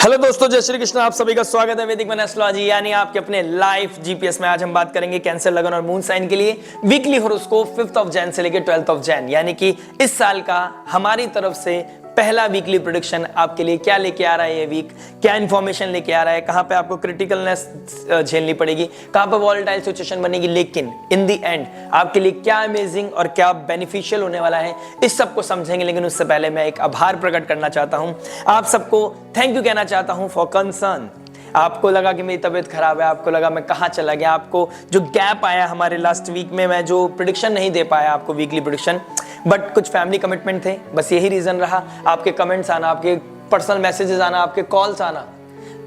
Hello दोस्तों, जय श्री कृष्ण। आप सभी का स्वागत है वैदिक मन एस्ट्रोलॉजी यानी आपके अपने लाइफ जीपीएस में। आज हम बात करेंगे कैंसर, लगन और मून साइन के लिए वीकली हॉरोस्कोप 5 ऑफ जैन से लेकर 12 ऑफ जैन, यानी कि इस साल का हमारी तरफ से पहला वीकली प्रेडिक्शन आपके लिए क्या लेके आ रहा है। ये वीक क्या इंफॉर्मेशन लेके आ रहा है, कहां पे आपको क्रिटिकलनेस झेलनी पड़ेगी, कहां पे वॉलेटाइल सिचुएशन बनेगी, लेकिन इन द एंड आपके लिए क्या अमेजिंग और क्या बेनिफिशियल होने वाला है, इस सब को समझेंगे। लेकिन उससे पहले मैं एक आभार प्रकट करना चाहता हूं, आप सबको थैंक यू कहना चाहता हूं फॉर कंसर्न। आपको लगा कि मेरी तबीयत खराब है, आपको लगा मैं कहां चला गया, आपको जो गैप आया हमारे लास्ट वीक में, मैं जो प्रेडिक्शन नहीं दे पाया आपको वीकली प्रेडिक्शन, बट कुछ फैमिली कमिटमेंट थे, बस यही रीजन रहा। आपके कमेंट्स आना, आपके पर्सनल मैसेजेस आना, आपके कॉल्स आना,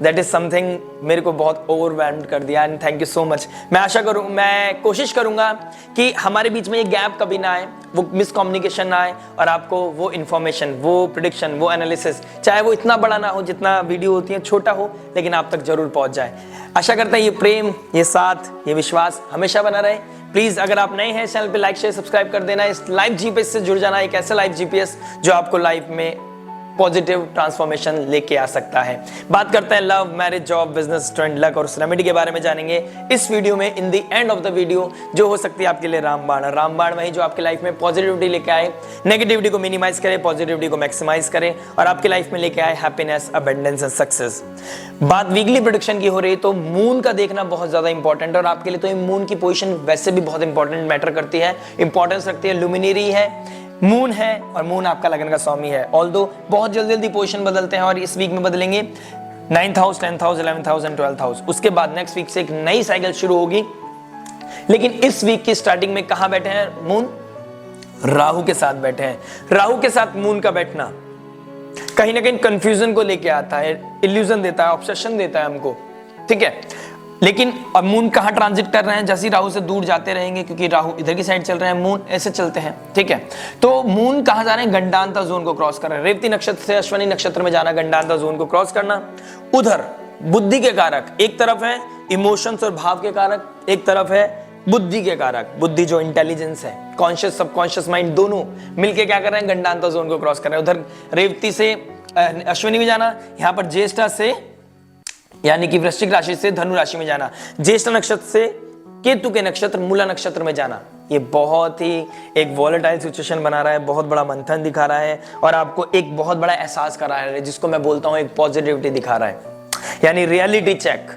दैट इज समथिंग मेरे को बहुत ओवरवेल्म्ड कर दिया and thank you so much. मैं कोशिश करूंगा कि हमारे बीच में ये गैप कभी ना आए, वो मिसकम्युनिकेशन ना आए और आपको वो इन्फॉर्मेशन, वो प्रेडिक्शन, वो एनालिसिस, चाहे वो इतना बड़ा ना हो जितना वीडियो होती है, छोटा हो, लेकिन आप तक जरूर पहुंच जाए। आशा करते हैं ये प्रेम, ये साथ, ये विश्वास हमेशा बना रहे। प्लीज अगर आप नए हैं चैनल पे लाइक शेयर सब्सक्राइब कर देना। इस लाइव जीपीएस से जुड़ जाना, एक ऐसा लाइव जीपीएस जो आपको लाइफ में पॉजिटिव ट्रांसफॉर्मेशन लेके आ सकता है। बात करते हैं love, marriage, job, business, trend, luck और रेमेडी के बारे में जानेंगे इस वीडियो में। In the end of the video जो हो सकती है आपके लिए रामबाण वही जो आपकी लाइफ में पॉजिटिविटी लेके आए, नेगेटिविटी को मिनिमाइज करे, पॉजिटिविटी को मैक्सिमाइज करे और आपकी लाइफ में लेके आए हैप्पीनेस, अबंडेंस एंड सक्सेस। बात वीकली प्रेडिक्शन की हो रही है तो मून का देखना बहुत ज्यादा इंपॉर्टेंट है और आपके लिए तो मून की पोजीशन वैसे भी बहुत इंपॉर्टेंट मैटर करती है, इंपॉर्टेंस रखती है। लुमिनरी है, मून है और मून आपका लगन का स्वामी है। ऑल्दो बहुत जल्दी जल्दी पोजीशन बदलते हैं और इस वीक में बदलेंगे 9th house, 10th house, 11th house and 12th house. उसके बाद नेक्स्ट वीक से एक नई साइकिल शुरू होगी। लेकिन इस वीक की स्टार्टिंग में कहां बैठे हैं मून? राहु के साथ बैठे हैं। राहु के साथ मून का बैठना कहीं ना कहीं कंफ्यूजन को लेके आता है, इल्यूजन देता है, ऑब्सेशन देता है हमको, ठीक है। लेकिन अब मून कहां ट्रांजिट कर रहे हैं? जैसे राहु से दूर जाते रहेंगे, क्योंकि राहु इधर की साइड चल रहे हैं, मून ऐसे चलते हैं, ठीक है। तो मून कहां जा रहे हैं? गंडांता जोन को क्रॉस कर रहे हैं। रेवती नक्षत्र से अश्विनी नक्षत्र में जाना, गंडांता जोन को क्रॉस करना। उधर बुद्धि के कारक एक तरफ है, इमोशंस और भाव के कारक एक तरफ है, बुद्धि के कारक, बुद्धि जो इंटेलिजेंस है, कॉन्शियस सबकॉन्शियस माइंड, दोनों मिलके क्या कर रहे हैं? गंडांता जोन को क्रॉस कर रहे हैं। उधर रेवती से अश्विनी में जाना, यहां पर ज्येष्ठा से यानी कि वृश्चिक राशि से धनु राशि में जाना, ज्येष्ठ नक्षत्र से केतु के नक्षत्र मूला नक्षत्र में जाना। ये बहुत ही एक वॉलेटाइल सिचुएशन बना रहा है, बहुत बड़ा मंथन दिखा रहा है और आपको एक बहुत बड़ा एहसास करा रहा है, जिसको मैं बोलता हूं एक पॉजिटिविटी दिखा रहा है, यानी रियलिटी चेक।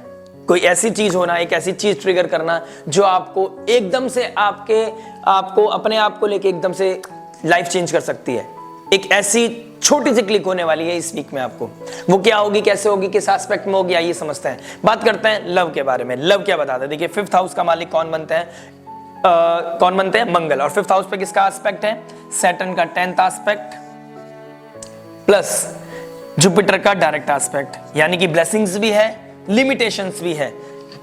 कोई ऐसी चीज होना, एक ऐसी चीज ट्रिगर करना जो आपको एकदम से आपको अपने आप को लेके एकदम से लाइफ चेंज कर सकती है। एक ऐसी छोटी सी क्लिक होने वाली है इस वीक में आपको। वो क्या होगी, कैसे होगी, किस एस्पेक्ट में होगी, आइए समझते हैं। बात करते हैं लव के बारे में। लव क्या बताते हैं? देखिए 5th हाउस का मालिक कौन बनते हैं? कौन बनते हैं? मंगल। और 5th हाउस पे किसका एस्पेक्ट है? सैटर्न का 10th एस्पेक्ट प्लस जुपिटर का डायरेक्ट एस्पेक्ट, यानी कि ब्लेसिंग्स भी है, लिमिटेशंस भी है,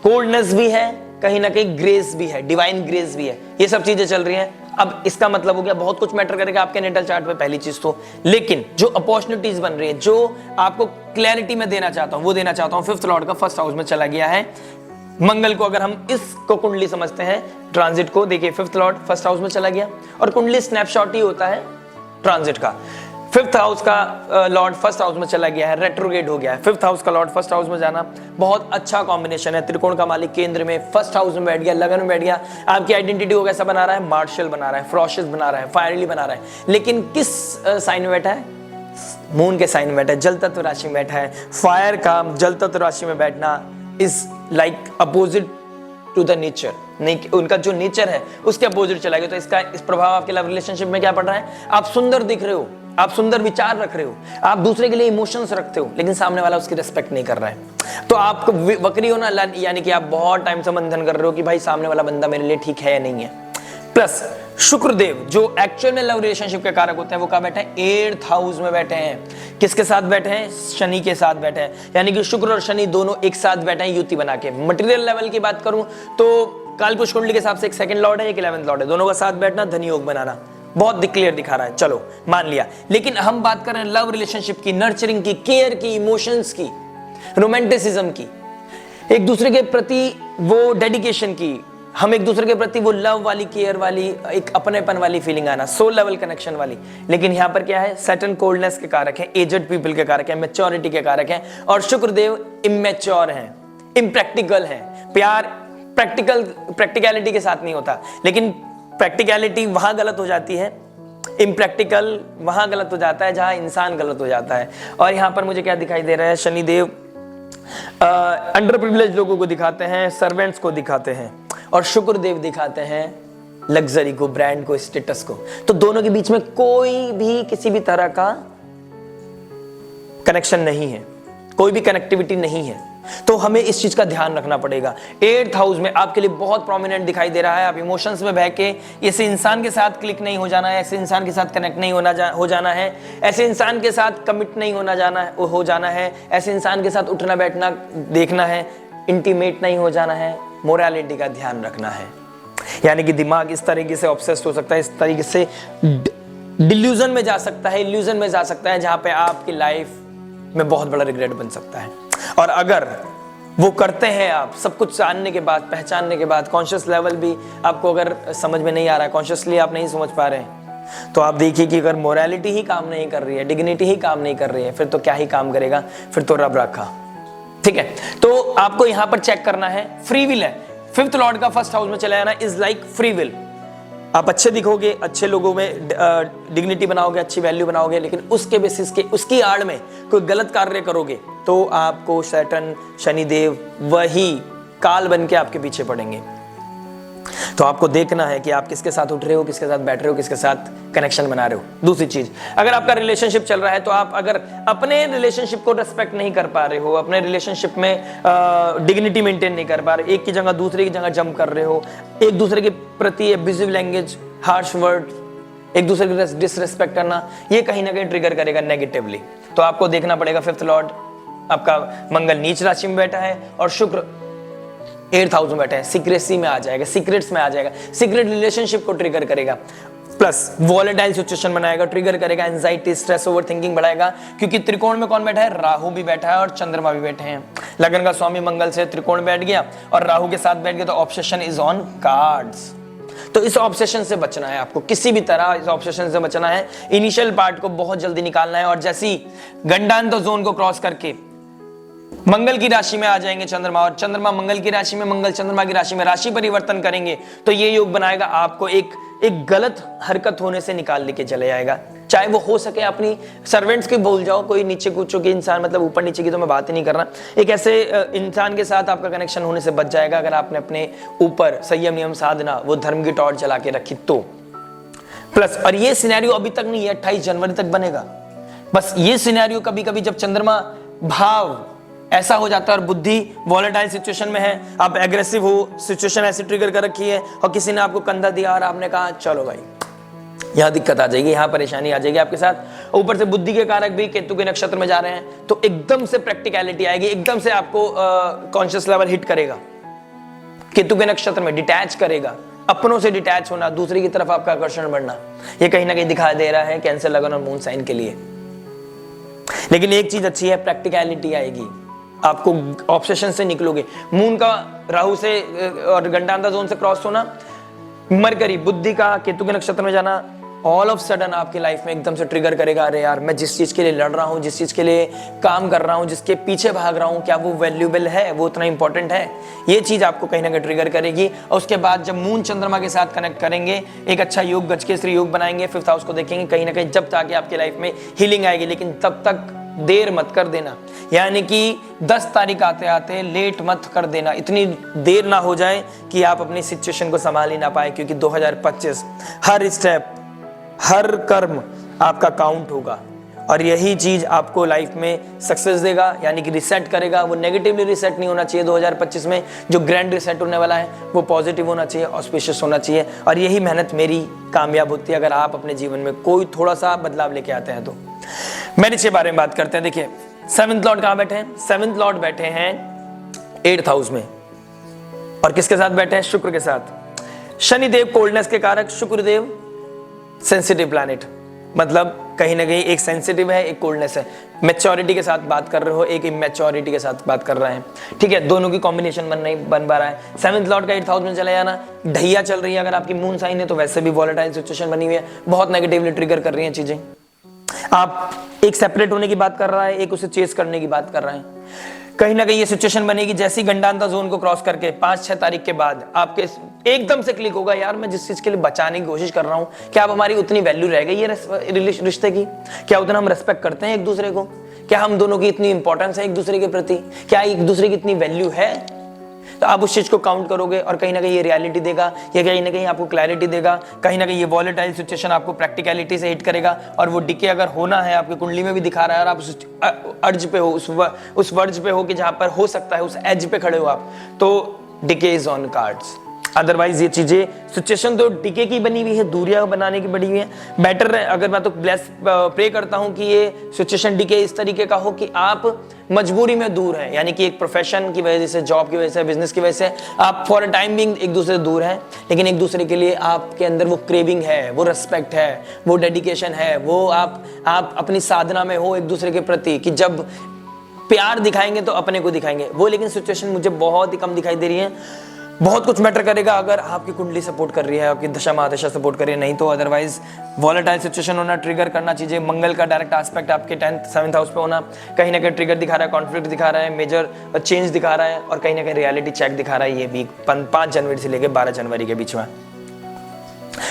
कोल्डनेस भी है, कहीं ना कहीं ग्रेस भी है, डिवाइन ग्रेस भी है। ये सब चीजें चल रही हैं। अब इसका मतलब हो गया बहुत कुछ मैटर करेगा आपके नेटल चार्ट पे, पहली चीज तो। लेकिन जो अपॉर्चुनिटीज बन रही है, जो आपको क्लैरिटी में देना चाहता हूं, वो देना चाहता हूं। 5th लॉर्ड का 1st हाउस में चला गया है मंगल को। अगर हम इसको कुंडली समझते हैं ट्रांजिट को, देखिए 5th लॉर्ड 1st हाउस में चला गया और कुंडली स्नैपशॉट ही होता है ट्रांजिट का। 5th हाउस का लॉर्ड 1st हाउस में चला गया है, रेट्रोग्रेड हो गया है। 5th हाउस का लॉर्ड 1st हाउस में जाना बहुत अच्छा कॉम्बिनेशन है। त्रिकोण का मालिक केंद्र में 1st हाउस में बैठ गया, लगन में बैठ गया। आपकी आइडेंटिटी को कैसा बना रहा है? मार्शल बना रहा है, फ्रोशियस बना रहा है, फायरली बना रहा है। लेकिन किस साइन में बैठा है? मून के साइन में बैठा है, जल तत्व राशि में बैठा है। फायर का जल तत्व राशि में बैठना is like opposite to the nature, नहीं, उनका जो नेचर है उसके अपोजिट चला गया। तो इसका इस प्रभाव आपके लव रिलेशनशिप में क्या पड़ रहा है? आप सुंदर दिख रहे हो, आप सुंदर विचार रख रहे हो, आप दूसरे के लिए इमोशंस रखते हो, लेकिन सामने वाला उसकी रिस्पेक्ट नहीं कर रहा है। तो आप वक्री हो ना, यानी कि आप बहुत टाइम से मंथन कर रहे हो कि भाई सामने वाला बंदा मेरे लिए ठीक है या नहीं है। प्लस शुक्रदेव जो एक्चुअल में लव रिलेशनशिप के कारक होते हैं, वो कहां बैठे हैं? 8th हाउस में बैठे हैं। किसके साथ बैठे हैं? शनि के साथ बैठे हैं, यानी कि शुक्र और शनि दोनों एक साथ बैठे हैं युति बना के। मटेरियल लेवल की बात करूं तो कालपुरुष कुंडली के हिसाब से एक 2nd लॉर्ड है, एक 11th लॉर्ड है, दोनों का साथ बैठना धन योग बनाना बहुत क्लियर दिखा रहा है। चलो मान लिया। लेकिन हम बात कर रहे हैं लव रिलेशनशिप की, नर्चरिंग की, केयर की, इमोशंस की, रोमांटिसिज्म की, एक दूसरे के प्रति वो डेडिकेशन की, हम एक दूसरे के प्रति वो लव वाली, केयर वाली, एक अपनेपन वाली फीलिंग आना, सोल लेवल कनेक्शन वाली। लेकिन यहाँ पर क्या है, सैटर्न कोल्डनेस के कारक है, एजड पीपल के कारक है, मैच्योरिटी के कारक है, और शुक्रदेव इमैच्योर हैं, इम्प्रैक्टिकल हैं। प्यार प्रैक्टिकलिटी के साथ नहीं होता, लेकिन प्रैक्टिकलिटी वहां गलत हो जाती है, इम्प्रैक्टिकल वहां गलत हो जाता है जहां इंसान गलत हो जाता है। और यहां पर मुझे क्या दिखाई दे रहा है, शनिदेव अंडर प्रिविलेज लोगों को दिखाते हैं, सर्वेंट्स को दिखाते हैं, और शुक्रदेव दिखाते हैं लग्जरी को, ब्रांड को, स्टेटस को। तो दोनों के बीच में कोई भी किसी भी तरह का कनेक्शन नहीं है, कोई भी कनेक्टिविटी नहीं है। तो हमें इस चीज का ध्यान रखना पड़ेगा। 8th हाउस में आपके लिए बहुत प्रोमिनेंट दिखाई दे रहा है। आप इमोशंस में बह के ऐसे इंसान के साथ क्लिक नहीं हो जाना है, ऐसे इंसान के साथ कनेक्ट नहीं हो जाना है, ऐसे इंसान के साथ कमिट नहीं हो जाना है, ऐसे इंसान के साथ उठना बैठना देखना है, इंटीमेट नहीं हो जाना है, मोरालिटी का ध्यान रखना है। यानी कि दिमाग इस तरीके से ऑब्सेस्ड हो सकता है, इस तरीके से डिल्यूजन में जा सकता है, इल्यूजन में जा सकता है, जहां पे आपकी लाइफ में बहुत बड़ा रिग्रेट बन सकता है। और अगर वो करते हैं आप सब कुछ जानने के बाद, पहचानने के बाद, कॉन्शियस लेवल भी आपको अगर समझ में नहीं आ रहा है, कॉन्शियसली आप नहीं समझ पा रहे हैं, तो आप देखिए कि अगर मोरालिटी ही काम नहीं कर रही है, डिग्निटी ही काम नहीं कर रही है, फिर तो क्या ही काम करेगा, फिर तो रब रखा। ठीक है, तो आपको यहां पर चेक करना है, फ्री विल है। 5th लॉर्ड का 1st हाउस में चला जाना इज लाइक फ्री विल। आप अच्छे दिखोगे, अच्छे लोगों में डिग्निटी बनाओगे, अच्छी वैल्यू बनाओगे, लेकिन उसके बेसिस के, उसकी आड़ में कोई गलत कार्य करोगे तो आपको सैटर्न, शनिदेव वही काल बन के आपके पीछे पड़ेंगे। तो आपको देखना है कि आप किसके साथ उठ रहे हो, किसके साथ बैठ रहे हो, किसके साथ कनेक्शन बना रहे हो। दूसरी चीज, अगर आपका रिलेशनशिप चल रहा है तो आप अगर अपने रिलेशनशिप को रिस्पेक्ट नहीं कर पा रहे हो, अपने रिलेशनशिप में डिग्निटी मेंटेन नहीं कर पा रहे, एक की जगह दूसरे की जगह जंप कर रहे हो, एक दूसरे के प्रति एब्यूसिव लैंग्वेज, हार्श वर्ड, एक दूसरे की डिसरिस्पेक्ट करना, ये कहीं ना कहीं ट्रिगर करेगा नेगेटिवली। तो आपको देखना पड़ेगा। 5th लॉर्ड आपका मंगल नीच राशि में बैठा है और शुक्र 8th हाउस में बैठे हैं, सीक्रेसी में आ जाएगा, सीक्रेट्स में आ जाएगा, सीक्रेट रिलेशनशिप को ट्रिगर करेगा, प्लस वॉलेटाइल सिचुएशन बनाएगा, ट्रिगर करेगा, एंजाइटी, स्ट्रेस, ओवर थिंकिंग बढ़ाएगा। क्योंकि त्रिकोण में कौन बैठा है, राहु भी बैठा है और चंद्रमा भी बैठे हैं। लगन का स्वामी मंगल से त्रिकोण बैठ गया और राहु के साथ बैठ गया, तो ऑब्सेशन इज ऑन कार्ड्स। तो इस ऑब्सेशन से बचना है आपको, किसी भी तरह इस ऑब्सेशन से बचना है। इनिशियल पार्ट को बहुत जल्दी निकालना है, और जैसी गंडांत जोन को क्रॉस करके मंगल की राशि में आ जाएंगे चंद्रमा, और चंद्रमा मंगल की राशि में, मंगल चंद्रमा की राशि में राशि परिवर्तन करेंगे, तो ये योग बनाएगा आपको एक गलत हरकत होने से निकाल लेके चले जाएगा। चाहे वो हो सके अपनी सर्वेंट्स के भूल जाओ, कोई नीचे कूचो के इंसान, मतलब ऊपर नीचे की तो मैं बात ही नहीं कर रहा, एक ऐसे इंसान के साथ आपका कनेक्शन होने से बच जाएगा अगर आपने अपने ऊपर संयम, नियम, साधना, वो धर्म की टॉर्च जला के रखी तो। प्लस, और ये सिनेरियो अभी तक नहीं है, 28 जनवरी तक बनेगा। बस ये सिनेरियो कभी कभी जब चंद्रमा भाव ऐसा हो जाता है और बुद्धि वॉलेटाइल सिचुएशन में है, आप एग्रेसिव हो, सिचुएशन ऐसी ट्रिगर कर रखी है और किसी ने आपको कंधा दिया और आपने कहा चलो भाई, यहां दिक्कत आ जाएगी, यहां परेशानी आ जाएगी आपके साथ। ऊपर से बुद्धि के कारक भी केतु के नक्षत्र में जा रहे हैं, तो एकदम से प्रैक्टिकलिटी आएगी, एकदम से आपको कॉन्शियस लेवल हिट करेगा, केतु के नक्षत्र में डिटैच करेगा, अपनों से डिटैच होना, दूसरे की तरफ आपका आकर्षण बढ़ना, ये कहीं ना कहीं दिखा दे रहा है कैंसर, लगन और मून साइन के लिए। लेकिन एक चीज अच्छी है, प्रैक्टिकलिटी आएगी, आपको ऑब्सेशन से निकलोगे। मून का राहु से और गंडांता जोन से क्रॉस होना, मरकरी बुद्धि का केतु के नक्षत्र में जाना, ऑल ऑफ सडन आपकी लाइफ में एकदम से ट्रिगर करेगा, अरे यार मैं जिस चीज के लिए लड़ रहा हूं, जिस चीज के लिए काम कर रहा हूं, जिसके पीछे भाग रहा हूं, क्या वो वैल्यूएबल है, वो उतना इंपॉर्टेंट है? ये चीज आपको कहीं ना कहीं ट्रिगर करेगी। और उसके बाद जब मून चंद्रमा के साथ कनेक्ट करेंगे, एक अच्छा योग, गजकेसरी योग बनाएंगे, 5th हाउस को देखेंगे, कहीं ना कहीं जब तक आपकी लाइफ में हीलिंग आएगी। लेकिन तब तक देर मत कर देना, यानी कि 10 तारीख आते आते लेट मत कर देना, इतनी देर ना हो जाए कि आप अपनी सिचुएशन को संभाल ही ना पाए, क्योंकि 2025 हर स्टेप, हर कर्म आपका काउंट होगा और यही चीज आपको लाइफ में सक्सेस देगा, यानी कि रिसेट करेगा। वो नेगेटिवली रिसेट नहीं होना चाहिए 2025 में, जो ग्रैंड रिसेट होने वाला है वो पॉजिटिव होना चाहिए, ऑस्पिशियस होना चाहिए। और यही मेहनत मेरी कामयाब होती है अगर आप अपने जीवन में कोई थोड़ा सा बदलाव लेके आते हैं तो। मैरिज के बारे में बात करते हैं। देखिए 7th लॉर्ड कहां बैठे हैं? 7th लॉर्ड बैठे हैं 8th हाउस में, और किसके साथ बैठे हैं? शुक्र के साथ। शनिदेव कोल्डनेस के कारक, शुक्रदेव सेंसिटिव प्लैनेट, मतलब कहीं ना कहीं एक सेंसिटिव है, एक कोल्डनेस है। मैच्योरिटी के साथ बात कर रहे हो, एक इमेच्योरिटी के साथ बात कर रहे हैं, ठीक है, दोनों की कॉम्बिनेशन बन पा रहा है। 7th लॉर्ड का 8th हाउस में चला जाना, ढैया चल रही है अगर आपकी मून साइन है तो वैसे भी वॉलेटाइल सिचुएशन बनी हुई है, बहुत नेगेटिवली ट्रिगर कर रही है चीजें। आप एक सेपरेट होने की बात कर रहा है, एक उसे चेस करने की बात कर रहे हैं। कहीं ना कहीं ये सिचुएशन बनेगी जैसी गंडांता जोन को क्रॉस करके 5-6 तारीख के बाद आपके एकदम से क्लिक होगा, यार मैं जिस चीज के लिए बचाने की कोशिश कर रहा हूं, क्या अब हमारी उतनी वैल्यू रह गई है रिश्ते की? क्या उतना हम रेस्पेक्ट करते हैं एक दूसरे को? क्या हम दोनों की इतनी इंपॉर्टेंस है एक दूसरे के प्रति? क्या एक दूसरे की इतनी वैल्यू है? तो आप उस चीज को काउंट करोगे और कहीं ना कहीं ये रियलिटी देगा, ये कहीं ना कहीं आपको क्लैरिटी देगा, कहीं ना कहीं ये वॉलेटाइल सिचुएशन आपको प्रैक्टिकलिटी से हिट करेगा। और वो डिके अगर होना है आपकी कुंडली में भी दिखा रहा है और आप उस अर्ज पे हो, उस वर्ज पे हो कि जहां पर हो सकता है उस एज पे खड़े हो आप, तो decay is on cards. Otherwise ये चीजें सिचुएशन तो डिके की बनी हुई है, दूरियां बनाने की बनी हुई है। बेटर है, अगर मैं तो प्रे करता हूं कि ये सिचुएशन डिके इस तरीके का हो कि आप मजबूरी में दूर हैं, यानी कि एक प्रोफेशन की वजह से, जॉब की वजह से, बिजनेस की वजह से आप फॉर अ टाइम बिंग एक दूसरे से दूर हैं, लेकिन एक दूसरे के लिए आपके अंदर वो क्रेविंग है, वो रिस्पेक्ट है, वो डेडिकेशन है, वो आप अपनी साधना में हो एक दूसरे के प्रति कि जब प्यार दिखाएंगे तो अपने को दिखाएंगे वो। लेकिन सिचुएशन मुझे बहुत ही कम दिखाई दे रही है। बहुत कुछ मैटर करेगा अगर आपकी कुंडली सपोर्ट कर रही है, आपकी दशा महादशा सपोर्ट कर रही है, नहीं तो अदरवाइज वॉलेटाइल सिचुएशन होना, ट्रिगर करना चीजें। मंगल का डायरेक्ट एस्पेक्ट आपके 10th 7th हाउस पे होना कहीं ना कहीं ट्रिगर दिखा रहा है, कॉन्फ्लिक्ट दिखा रहा है, मेजर चेंज दिखा रहा है और कहीं ना कहीं रियलिटी चेक दिखा रहा है ये वीक 5 जनवरी से लेकर 12 जनवरी के बीच में।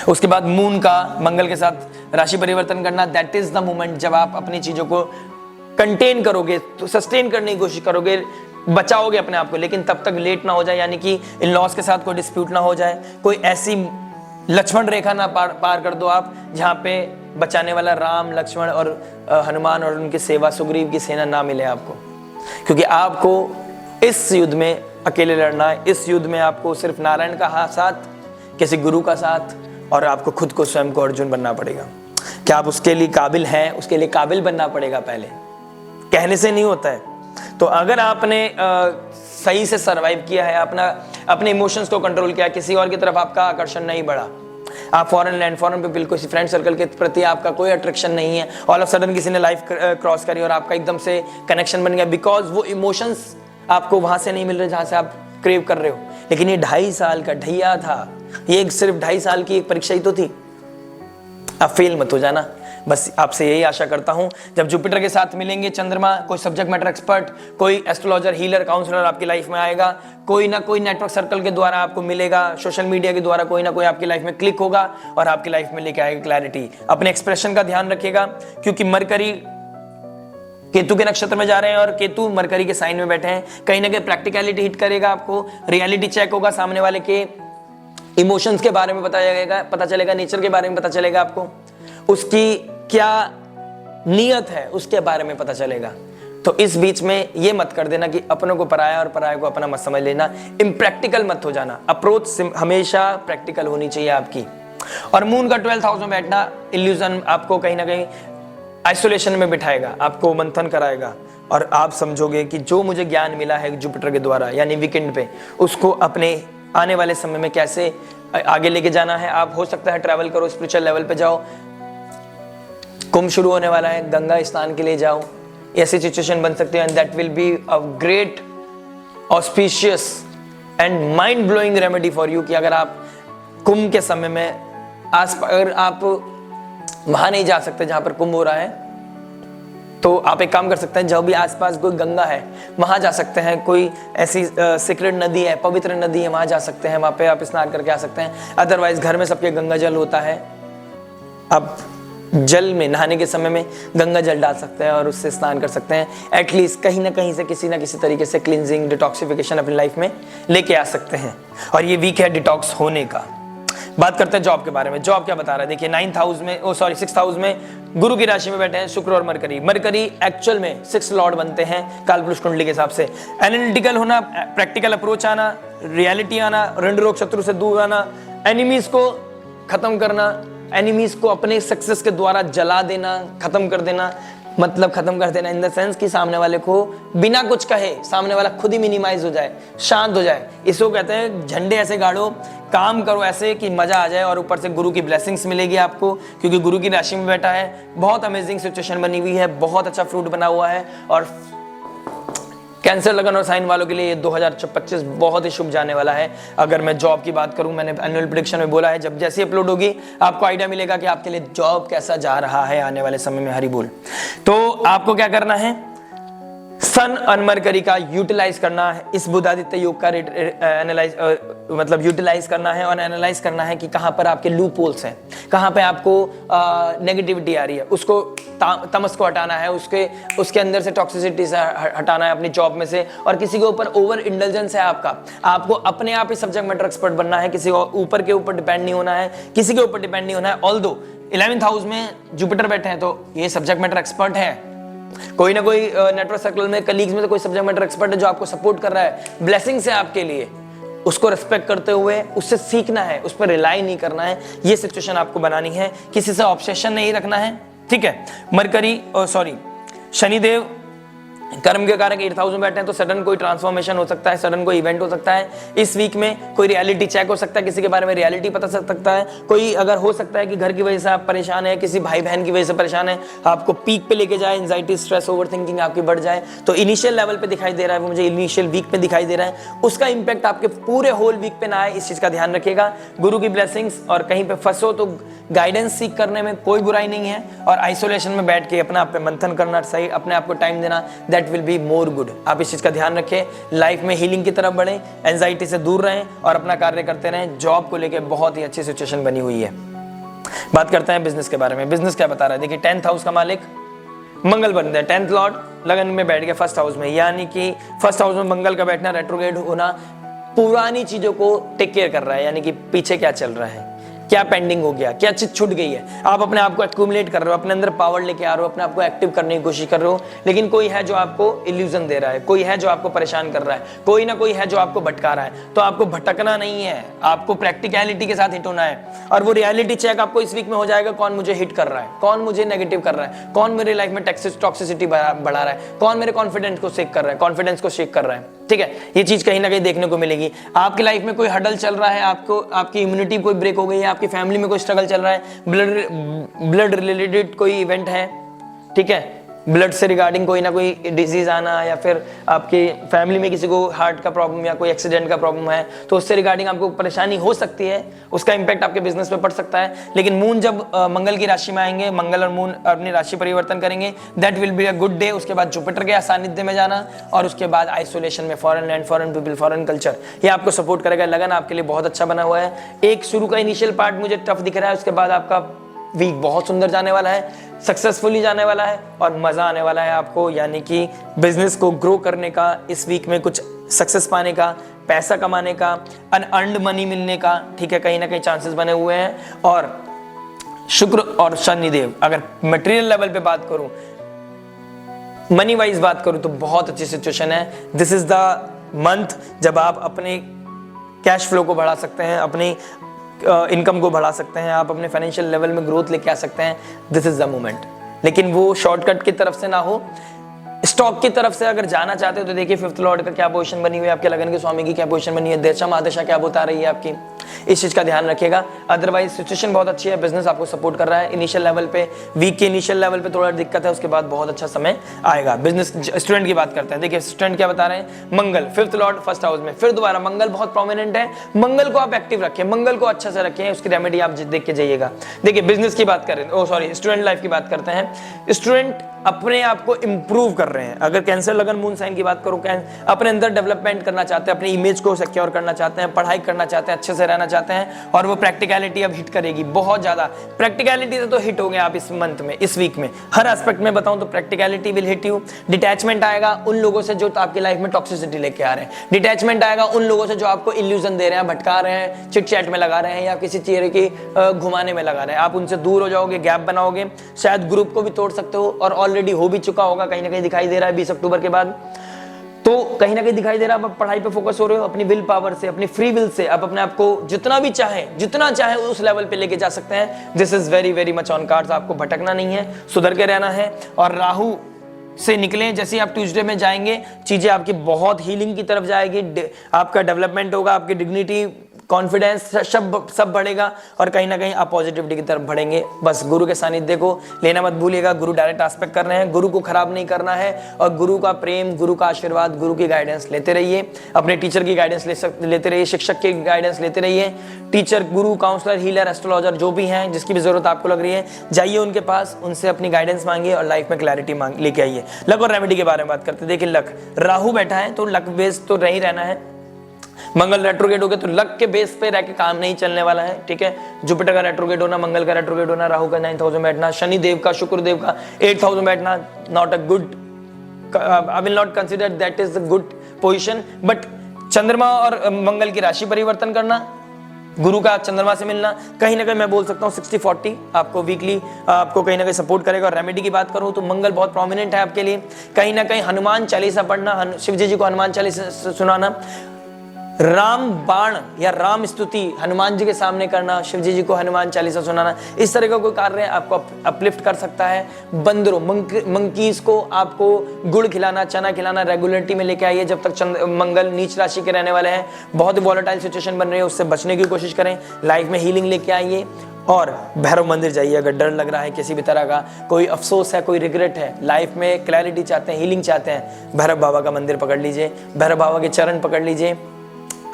उसके बाद मून का मंगल के साथ राशि परिवर्तन करना, दैट इज द मोमेंट जब आप अपनी चीजों को कंटेन करोगे, तो सस्टेन करने की कोशिश करोगे, बचाओगे अपने आप को, लेकिन तब तक लेट ना हो जाए, यानी कि इन लॉस के साथ कोई डिस्प्यूट ना हो जाए, कोई ऐसी लक्ष्मण रेखा ना पार कर दो आप जहां पे बचाने वाला राम, लक्ष्मण और हनुमान और उनकी सेवा सुग्रीव की सेना ना मिले आपको। क्योंकि आपको इस युद्ध में अकेले लड़ना है। इस युद्ध में आपको सिर्फ नारायण का साथ, किसी गुरु का साथ और आपको खुद को स्वयं को अर्जुन बनना पड़ेगा। क्या आप उसके लिए काबिल हैं? उसके लिए काबिल बनना पड़ेगा पहले, कहने से नहीं होता है। तो अगर आपने सही से सरवाइव किया है, अपने इमोशंस को कंट्रोल किया, किसी और की तरफ आपका आकर्षण नहीं बढ़ा, आप फॉरेन लैंड, फॉरेन पीपल, किसी फ्रेंड सर्कल के प्रति आपका कोई अट्रैक्शन नहीं है, ऑल ऑफ सडन किसी ने लाइफ क्रॉस करी और आपका एकदम से कनेक्शन बन गया, बिकॉज वो इमोशंस आपको वहां से नहीं मिल रहे जहां से आप क्रेव कर रहे हो। लेकिन ये 2.5 साल का ढैया था, ये सिर्फ 2.5 साल की एक परीक्षा ही तो थी। अब फेल मत हो जाना, बस आपसे यही आशा करता हूं। जब जुपिटर के साथ मिलेंगे चंद्रमा, कोई सब्जेक्ट मैटर एक्सपर्ट, कोई एस्ट्रोलॉजर, हीलर, काउंसलर आपकी लाइफ में आएगा, कोई ना कोई नेटवर्क सर्कल के द्वारा आपको मिलेगा, सोशल मीडिया के द्वारा कोई ना कोई आपकी लाइफ में क्लिक होगा और आपकी लाइफ में लेके आएगा क्लैरिटी। अपने एक्सप्रेशन का ध्यान रखिएगा, क्योंकि मरकरी केतु के नक्षत्र में जा रहे हैं और केतु मरकरी के साइन में बैठे हैं। कहीं ना कहीं प्रैक्टिकलिटी हिट करेगा, आपको रियलिटी चेक होगा, सामने वाले के इमोशंस के बारे में पता चलेगा, नेचर के बारे में पता चलेगा, आपको उसकी क्या नियत है उसके बारे में पता चलेगा। तो इस बीच में ये मत कर देना कि अपनों को पराया और पराया को अपना मत समझ लेना, इम्प्रैक्टिकल मत हो जाना। अप्रोच हमेशा प्रैक्टिकल होनी चाहिए आपकी। और मून का 12th हाउस में बैठना इल्यूजन आपको कहीं ना कहीं आइसोलेशन में बिठाएगा, आपको मंथन कराएगा और आप समझोगे कि जो मुझे ज्ञान मिला है जुपिटर के द्वारा यानी वीकेंड पे, उसको अपने आने वाले समय में कैसे आगे लेके जाना है। आप हो सकता है ट्रैवल करो, स्पिरिचुअल लेवल पे जाओ, कुंभ शुरू होने वाला है, गंगा स्नान के लिए जाओ, ऐसी सिचुएशन बन सकती है। And that will be a great auspicious and mind blowing remedy for you कि अगर आप कुंभ के समय में अगर आप वहां नहीं जा सकते जहां पर कुंभ हो रहा है, तो आप एक काम कर सकते हैं, जब भी आसपास कोई गंगा है वहां जा सकते हैं, कोई ऐसी सीक्रेट नदी है, पवित्र नदी है, वहां जा सकते हैं, वहां पे आप स्नान करके आ सकते हैं। अदरवाइज घर में सबके गंगा जल होता है, आप जल में नहाने के समय में गंगा जल डाल सकते हैं और उससे स्नान कर सकते हैं। एटलीस्ट कहीं ना कहीं से किसी ना किसी तरीके से क्लींजिंग, डिटॉक्सिफिकेशन अपनी लाइफ में लेके आ सकते हैं। और ये वीक है डिटॉक्स होने का। बात करते हैं जॉब के बारे में। जॉब क्या बता रहा है, देखिए 9th हाउस में, 6th हाउस में गुरु की राशि में बैठे हैं शुक्र और मरकरी। मरकरी एक्चुअल में 6 लॉर्ड बनते हैं कालपुरुष कुंडली के हिसाब से। एनालिटिकल होना, प्रैक्टिकल अप्रोच आना, रियलिटी आना, ऋण रोग शत्रु से दूर आना, एनिमीज को खत्म करना, एनिमीज को अपने सक्सेस के द्वारा जला देना, खत्म कर देना, मतलब खत्म कर देना इन द सेंस कि सामने वाले को बिना कुछ कहे सामने वाला खुद ही मिनिमाइज हो जाए, शांत हो जाए। इसको कहते हैं झंडे ऐसे गाड़ो, काम करो ऐसे कि मजा आ जाए, और ऊपर से गुरु की ब्लेसिंग्स मिलेगी आपको क्योंकि गुरु की राशि में बैठा है। बहुत अमेजिंग सिचुएशन बनी हुई है, बहुत अच्छा फ्रूट बना हुआ है। और कैंसर, लगन और साइन वालों के लिए 2025 बहुत ही शुभ जाने वाला है। अगर मैं जॉब की बात करूं, मैंने एनुअल प्रेडिक्शन में बोला है जब जैसी अपलोड होगी आपको आइडिया मिलेगा कि आपके लिए जॉब कैसा जा रहा है आने वाले समय में। हरी बोल। तो आपको क्या करना है, सन और मरकरी का यूटिलाइज करना है, इस बुधादित्य योग का एनालाइज मतलब यूटिलाइज करना है और एनालाइज करना है कि कहां पर आपके लूप होल्स हैं, कहां पे आपको नेगेटिविटी आ रही है, उसको तमस को हटाना है, उसके अंदर से टॉक्सिसिटी से हटाना है अपनी जॉब में से। और किसी के ऊपर ओवर इंडल्जेंस है आपको अपने आप ही सब्जेक्ट मैटर एक्सपर्ट बनना है, किसी ऊपर के ऊपर डिपेंड नहीं होना है, किसी के ऊपर डिपेंड नहीं होना है। ऑल्दो 11th हाउस में जुपिटर बैठे हैं तो ये सब्जेक्ट मैटर एक्सपर्ट है, कोई ना कोई नेटवर्क सर्कल में, कलीग्स में तो कोई सब्जेक्ट मैटर एक्सपर्ट है जो आपको सपोर्ट कर रहा है, ब्लेसिंग्स है आपके लिए। उसको रिस्पेक्ट करते हुए उससे सीखना है, उस पर रिलाई नहीं करना है। ये सिचुएशन आपको बनानी है, किसी से ऑब्सेशन नहीं रखना है, ठीक है। मरकरी शनिदेव कर्म के कारक 8th हाउस में बैठे हैं तो सडन कोई ट्रांसफॉर्मेशन हो सकता है, सडन कोई इवेंट हो सकता है इस वीक में। कोई रियलिटी चेक हो सकता है, किसी के बारे में रियलिटी पता चल सकता है। कोई अगर हो सकता है कि घर की वजह से आप परेशान है, किसी भाई बहन की वजह से परेशान है, आपको पीक पे लेके जाए, एंजाइटी, स्ट्रेस, ओवरथिंकिंग आपकी बढ़ जाए। तो इनिशियल लेवल पे दिखाई दे रहा है, वो मुझे इनिशियल वीक पे दिखाई दे रहा है, उसका इंपैक्ट आपके पूरे होल वीक पे ना आए, इस चीज का ध्यान रखिएगा। गुरु की ब्लेसिंग्स, और कहीं पे फंसो तो गाइडेंस सीख करने में कोई बुराई नहीं है, और आइसोलेशन में बैठ के अपने आप पे मंथन करना सही, अपने आप को टाइम देना, that will be more good. आप इस चीज का ध्यान रखें, लाइफ में हीलिंग की तरफ बढ़ें, एंजाइटी से दूर रहें और अपना कार्य करते रहें। जॉब को लेके बहुत ही अच्छी सिचुएशन बनी हुई है। बात करते हैं बिजनेस के बारे में। बिजनेस क्या बता रहा है, देखिए 10th हाउस का मालिक मंगल बनते हैं, 10th लॉर्ड लगन में बैठ गया 1st हाउस में, यानी कि 1st हाउस में मंगल का बैठना, रेट्रोग्रेड होना, पुरानी चीजों को टेक केयर कर रहा है, यानी कि पीछे क्या चल रहा है, क्या पेंडिंग हो गया, क्या चीज छूट गई है। आप अपने आप को एक्यूमुलेट कर रहे हो, अपने अंदर पावर लेके आ रहे हो, अपने आप को एक्टिव करने की कोशिश कर रहे हो, लेकिन कोई है जो आपको इल्यूजन दे रहा है, कोई है जो आपको परेशान कर रहा है, कोई ना कोई है जो आपको भटका रहा है। तो आपको भटकना नहीं है, आपको प्रैक्टिकलिटी के साथ हिट होना है, और वो रियलिटी चेक आपको इस वीक में हो जाएगा। कौन मुझे हिट कर रहा है, कौन मुझे नेगेटिव कर रहा है, कौन मेरे लाइफ में टॉक्सिसिटी बढ़ा रहा है, कौन मेरे कॉन्फिडेंस को शेक कर रहा है, कॉन्फिडेंस को शेक कर रहा है, ठीक है। ये चीज कहीं ना कहीं देखने को मिलेगी। आपकी लाइफ में कोई हडल चल रहा है, आपकी इम्यूनिटी कोई ब्रेक हो गई है, आपकी फैमिली में कोई स्ट्रगल चल रहा है, ब्लड रिलेटेड कोई इवेंट है, ठीक है, ब्लड से रिगार्डिंग कोई ना कोई डिजीज आना, या फिर आपकी फैमिली में किसी को हार्ट का प्रॉब्लम या कोई एक्सीडेंट का प्रॉब्लम है, तो उससे रिगार्डिंग आपको परेशानी हो सकती है, उसका इंपैक्ट आपके बिजनेस पे पड़ सकता है। लेकिन मून जब मंगल की राशि में आएंगे, मंगल और मून अपनी राशि परिवर्तन करेंगे, that will be a good day. उसके बाद जुपिटर के सानिध्य में जाना, और उसके बाद आइसोलेशन में, foreign land, foreign people, foreign culture, ये आपको सपोर्ट करेगा। लगन आपके लिए बहुत अच्छा बना हुआ है। एक शुरू का इनिशियल पार्ट मुझे टफ दिख रहा है, उसके बाद आपका वीक बहुत सुंदर जाने वाला है, सक्सेसफुली जाने वाला है, और मजा आने वाला है आपको, यानी कि बिजनेस को ग्रो करने का, इस वीक में कुछ सक्सेस पाने का, पैसा कमाने का, अनअर्न्ड मनी मिलने का, ठीक है, कहीं ना कहीं चांसेस बने हुए हैं। और शुक्र और शनिदेव, अगर मटेरियल लेवल पे बात करूं, मनी वाइज बात करूं, तो बहुत अच्छी सिचुएशन है। दिस इज द मंथ जब आप अपने कैश फ्लो को बढ़ा सकते हैं, अपनी इनकम को बढ़ा सकते हैं, आप अपने फाइनेंशियल लेवल में ग्रोथ लेके आ सकते हैं। This is the moment. लेकिन वो शॉर्टकट की तरफ से ना हो, स्टॉक की तरफ से अगर जाना चाहते हो तो देखिए 5th लॉर्ड का क्या पोजीशन बनी हुई है, आपके लगन के स्वामी की क्या पोजीशन बनी है, देशा महादशा क्या बता रही है आपकी, इस चीज का ध्यान रखिएगा। अदरवाइज सिचुएशन बहुत अच्छी है, बिजनेस आपको सपोर्ट कर रहा है। इनिशियल लेवल पे, वीक के इनिशियल लेवल पे थोड़ा दिक्कत है, उसके बाद बहुत अच्छा समय आएगा। बिजनेस स्टूडेंट की बात करते हैं, देखिए स्टूडेंट क्या बता रहे हैं, मंगल 5th लॉर्ड 1st हाउस में, फिर दोबारा मंगल बहुत प्रोमिनेंट है। मंगल को आप एक्टिव रखें, मंगल को अच्छा से रखें, उसकी रेमेडी आप देख के जाइएगा। देखिए बिजनेस की बात करें, स्टूडेंट लाइफ की बात करते हैं। स्टूडेंट अपने आप को इंप्रूव कर रहे हैं। अगर कैंसर लगन मून साइन की बात करूं, अपने अंदर डेवलपमेंट करना चाहते हैं, अपनी इमेज को सिक्योर करना चाहते हैं, पढ़ाई करना चाहते हैं, अच्छे से रहना चाहते हैं, और वो प्रैक्टिकलिटी अब हिट करेगी बहुत ज्यादा। प्रैक्टिकलिटी से तो हिट हो गए आप इस मंथ में, इस वीक में, हर एस्पेक्ट में बताऊं तो practicality will hit you. Detachment आएगा उन लोगों से जो आपकी लाइफ में टॉक्सिसिटी लेके आ रहे हैं, डिटैचमेंट आएगा उन लोगों से जो आपको इल्यूजन दे रहे हैं, भटका रहे हैं, चिट चैट में लगा रहे हैं, या किसी चीज की घुमाने में लगा रहे हैं। आप उनसे दूर हो जाओगे, गैप बनाओगे, शायद ग्रुप को भी तोड़ सकते हो, और ऑलरेडी हो भी चुका होगा, कहीं ना कहीं दिखाई दे रहा है 20 अक्टूबर के बाद। तो कहीं ना कहीं दिखाई दे रहा है आप पढ़ाई पे फोकस हो रहे हो, अपनी विल पावर से, अपनी फ्री विल से आप अपने आप को जितना भी चाहे, जितना चाहे उस लेवल पे लेके जा सकते हैं। This is very very much on cards. आपको भटकना नहीं है, सुधर के रहना है। और राहु से निकलें, जैसे ही आप ट्यूसडे में जाएंगे चीजें आपकी बहुत हीलिंग की तरफ जाएगी, आपका डेवलपमेंट होगा, आपकी डिग्निटी, कॉन्फिडेंस सब बढ़ेगा और कहीं ना कहीं आप पॉजिटिविटी की तरफ बढ़ेंगे। बस गुरु के सानिध्य को लेना मत भूलिएगा। गुरु डायरेक्ट एस्पेक्ट कर रहे हैं, गुरु को खराब नहीं करना है और गुरु का प्रेम, गुरु का आशीर्वाद, गुरु की गाइडेंस लेते रहिए। अपने टीचर की गाइडेंस लेते रहिए, शिक्षक की गाइडेंस लेते रहिए। टीचर, गुरु, काउंसलर, हीलर, एस्ट्रोलॉजर जो भी हैं, जिसकी भी जरूरत आपको लग रही है, जाइए उनके पास, उनसे अपनी गाइडेंस मांगिए और लाइफ में क्लैरिटी लेके आइए। लक और रेमेडी के बारे में बात करते हैं। देखिए लक, राहु बैठा है तो लक बेस तो नहीं रहना है। मंगल रेट्रोगेट हो गया तो लक के बेस पे रह के काम नहीं चलने वाला है, ठीक है। जुपिटर का रेट्रोगेट होना, मंगल का रेट्रोगेट होना, राहु का 9000 बैठना, शनि देव का, शुक्र देव का 8000 बैठना, not a good, I will not consider that is a good position. But चंद्रमा और मंगल की राशि परिवर्तन करना, गुरु का चंद्रमा से मिलना, कहीं ना कहीं मैं बोल सकता हूँ 60-40 आपको वीकली आपको कहीं ना कहीं सपोर्ट करेगा। और रेमेडी की बात करूँ तो मंगल बहुत प्रोमिनेंट है आपके लिए। कहीं ना कहीं हनुमान चालीसा पढ़ना, शिव जी को हनुमान चालीसा सुनाना, राम बाण या राम स्तुति हनुमान जी के सामने करना, शिव जी को हनुमान चालीसा सुनाना, इस तरह का कोई कार्य आपको अपलिफ्ट कर सकता है। बंदरों, मंकीज को आपको गुड़ खिलाना, चना खिलाना, रेगुलरिटी में लेके आइए। जब तक मंगल नीच राशि के रहने वाले हैं, बहुत ही वॉलेटाइल सिचुएशन बन रही है, उससे बचने की कोशिश करें। लाइफ में हीलिंग लेके आइए और भैरव मंदिर जाइए। अगर डर लग रहा है किसी भी तरह का, कोई अफसोस है, कोई रिग्रेट है, लाइफ में क्लैरिटी चाहते हैं, हीलिंग चाहते हैं, भैरव बाबा का मंदिर पकड़ लीजिए, भैरव बाबा के चरण पकड़ लीजिए,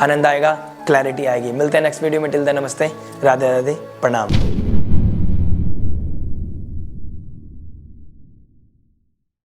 आनंद आएगा, क्लैरिटी आएगी। मिलते हैं नेक्स्ट वीडियो में। टिल देन नमस्ते, राधे राधे, प्रणाम।